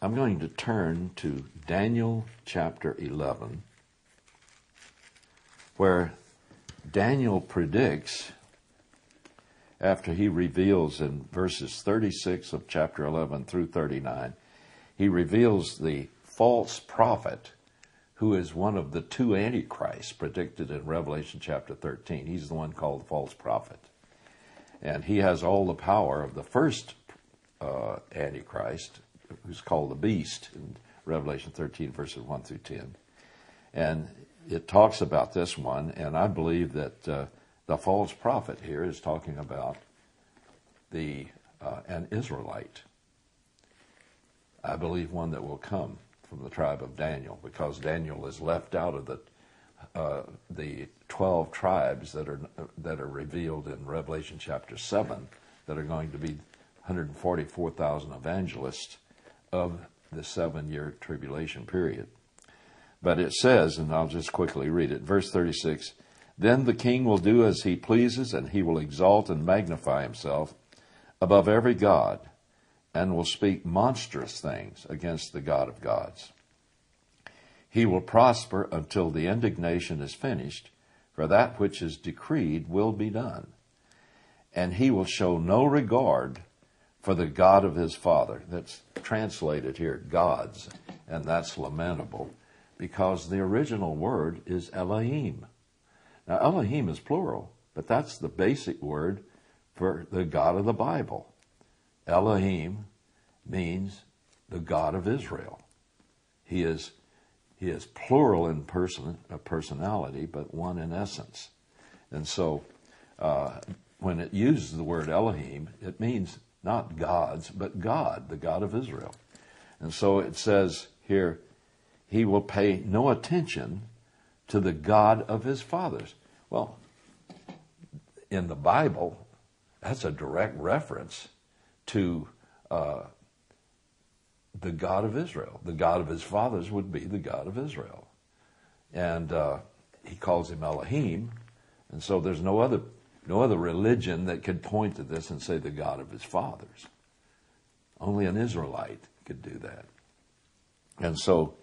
I'm going to turn to Daniel chapter 11, where Daniel predicts, after he reveals in verses 36 of chapter 11 through 39, he reveals the false prophet who is one of the two antichrists predicted in Revelation chapter 13. He's the one called the false prophet. And he has all the power of the first antichrist, who's called the beast in Revelation 13, verses 1 through 10. And it talks about this one, and I believe that the false prophet here is talking about an Israelite. I believe one that will come from the tribe of Daniel, because Daniel is left out of the 12 tribes that are revealed in Revelation chapter 7, that are going to be 144,000 evangelists of the 7-year tribulation period. But it says, and I'll just quickly read it, verse 36, "Then the king will do as he pleases, and he will exalt and magnify himself above every god, and will speak monstrous things against the God of gods. He will prosper until the indignation is finished, for that which is decreed will be done. And he will show no regard for the God of his father." That's translated here, gods, and that's lamentable, because the original word is Elohim. Now, Elohim is plural, but that's the basic word for the God of the Bible. Elohim means the God of Israel. He is plural in personality, but one in essence. And so when it uses the word Elohim, it means not gods, but God, the God of Israel. And so it says here, he will pay no attention to the God of his fathers. Well, in the Bible, that's a direct reference to the God of Israel. The God of his fathers would be the God of Israel. And he calls him Elohim. And so there's no other religion that could point to this and say the God of his fathers. Only an Israelite could do that. And so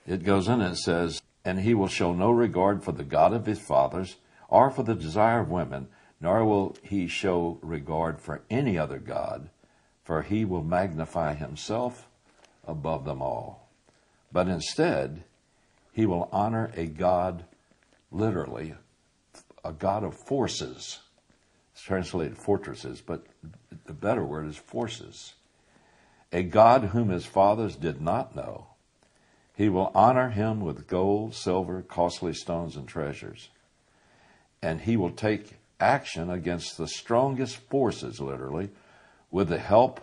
it goes in and it says, "And he will show no regard for the God of his fathers, or for the desire of women, nor will he show regard for any other God, for he will magnify himself above them all. But instead, he will honor a God, literally, a God of forces." It's translated fortresses, but the better word is forces. "A God whom his fathers did not know. He will honor him with gold, silver, costly stones, and treasures. And he will take action against the strongest forces, literally, with the help,"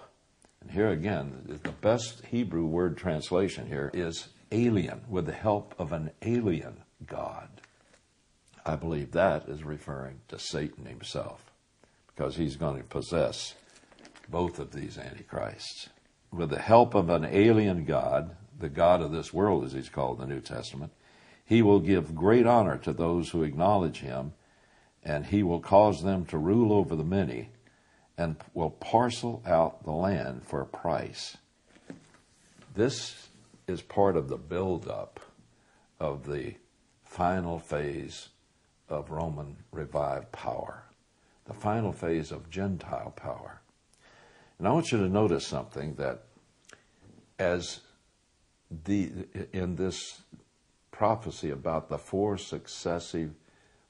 and here again, the best Hebrew word translation here is alien, "with the help of an alien God." I believe that is referring to Satan himself, because he's going to possess both of these antichrists. "With the help of an alien God," the God of this world as he's called in the New Testament, "he will give great honor to those who acknowledge him, and he will cause them to rule over the many, and will parcel out the land for a price." This is part of the buildup of the final phase of Roman revived power, the final phase of Gentile power. And I want you to notice something, that as in this prophecy about the 4 successive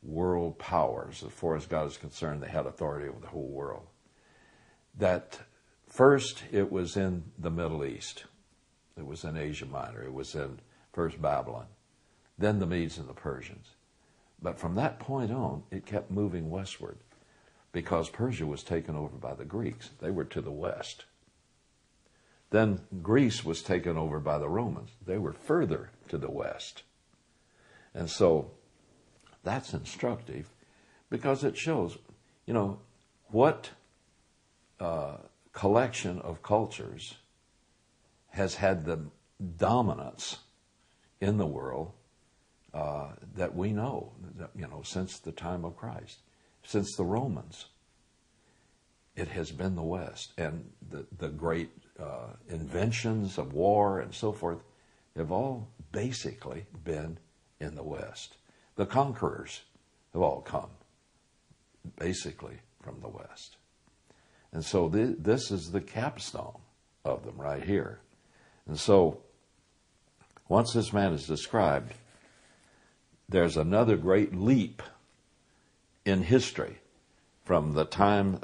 world powers, as far as God is concerned, they had authority over the whole world. That first it was in the Middle East. It was in Asia Minor. It was in first Babylon, then the Medes and the Persians. But from that point on, it kept moving westward, because Persia was taken over by the Greeks. They were to the west. Then Greece was taken over by the Romans. They were further to the west. And so that's instructive, because it shows, what collection of cultures has had the dominance in the world that we know, since the time of Christ, since the Romans. It has been the West, and the great inventions of war and so forth have all basically been in the West. The conquerors have all come basically from the West. And so this is the capstone of them right here. And so once this man is described, there's another great leap in history from the time,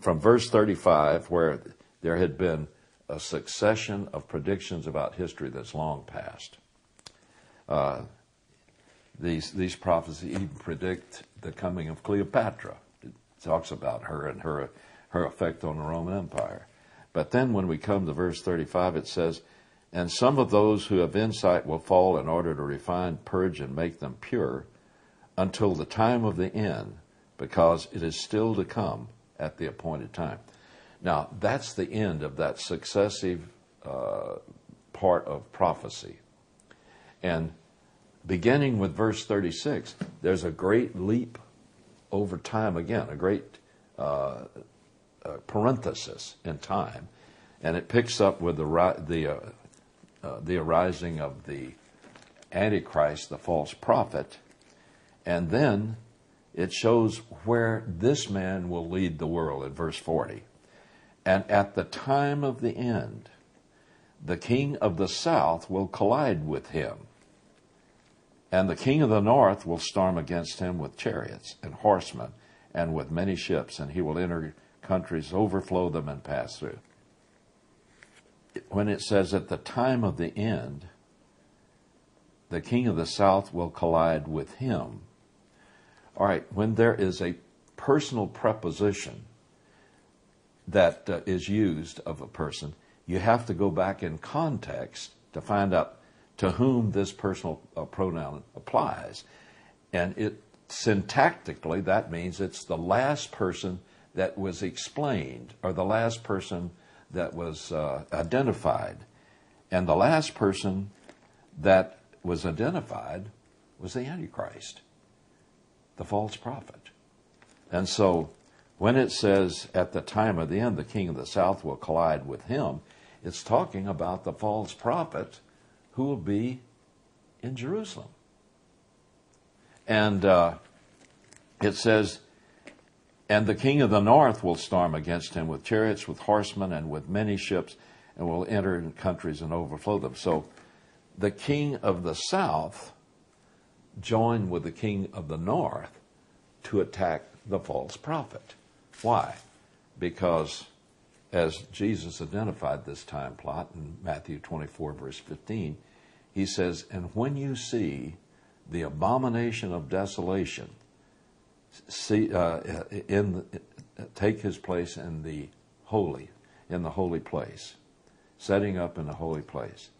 from verse 35, where there had been a succession of predictions about history that's long past. These prophecies even predict the coming of Cleopatra. It talks about her and her effect on the Roman Empire. But then when we come to verse 35, it says, "And some of those who have insight will fall in order to refine, purge, and make them pure until the time of the end, because it is still to come at the appointed time." Now, that's the end of that successive part of prophecy. And beginning with verse 36, there's a great leap over time again, a great parenthesis in time. And it picks up with the arising of the Antichrist, the false prophet. And then it shows where this man will lead the world in verse 40. "And at the time of the end, the king of the south will collide with him, and the king of the north will storm against him with chariots and horsemen and with many ships, and he will enter countries, overflow them, and pass through." When it says at the time of the end, the king of the south will collide with him. All right, when there is a personal preposition that is used of a person, you have to go back in context to find out to whom this personal pronoun applies. And syntactically, that means it's the last person that was explained, or the last person that was identified. And the last person that was identified was the Antichrist, the false prophet. And so when it says at the time of the end, the king of the south will collide with him, it's talking about the false prophet who will be in Jerusalem. And it says, "And the king of the north will storm against him with chariots, with horsemen, and with many ships, and will enter in countries and overflow them." So the king of the south joined with the king of the north to attack the false prophet. Why? Because as Jesus identified this time plot in Matthew 24, verse 15, he says, "And when you see the abomination of desolation take his place in the holy place, setting up in the holy place,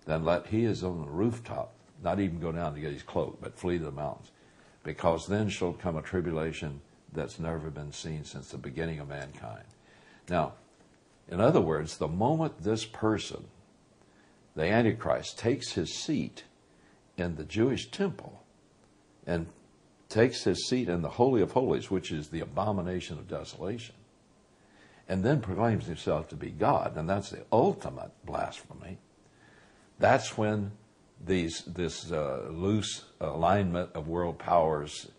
then let he is on the rooftop not even go down to get his cloak, but flee to the mountains, because then shall come a tribulation that's never been seen since the beginning of mankind." Now, in other words, the moment this person, the Antichrist, takes his seat in the Jewish temple and takes his seat in the Holy of Holies, which is the abomination of desolation, and then proclaims himself to be God, and that's the ultimate blasphemy, that's when this loose alignment of world powers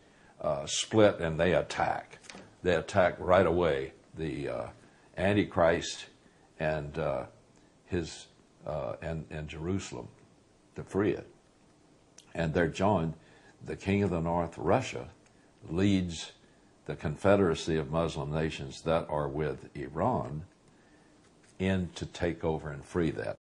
split, and they attack. They attack right away the Antichrist and Jerusalem to free it. And they're joined. The king of the north, Russia, leads the confederacy of Muslim nations that are with Iran in to take over and free that.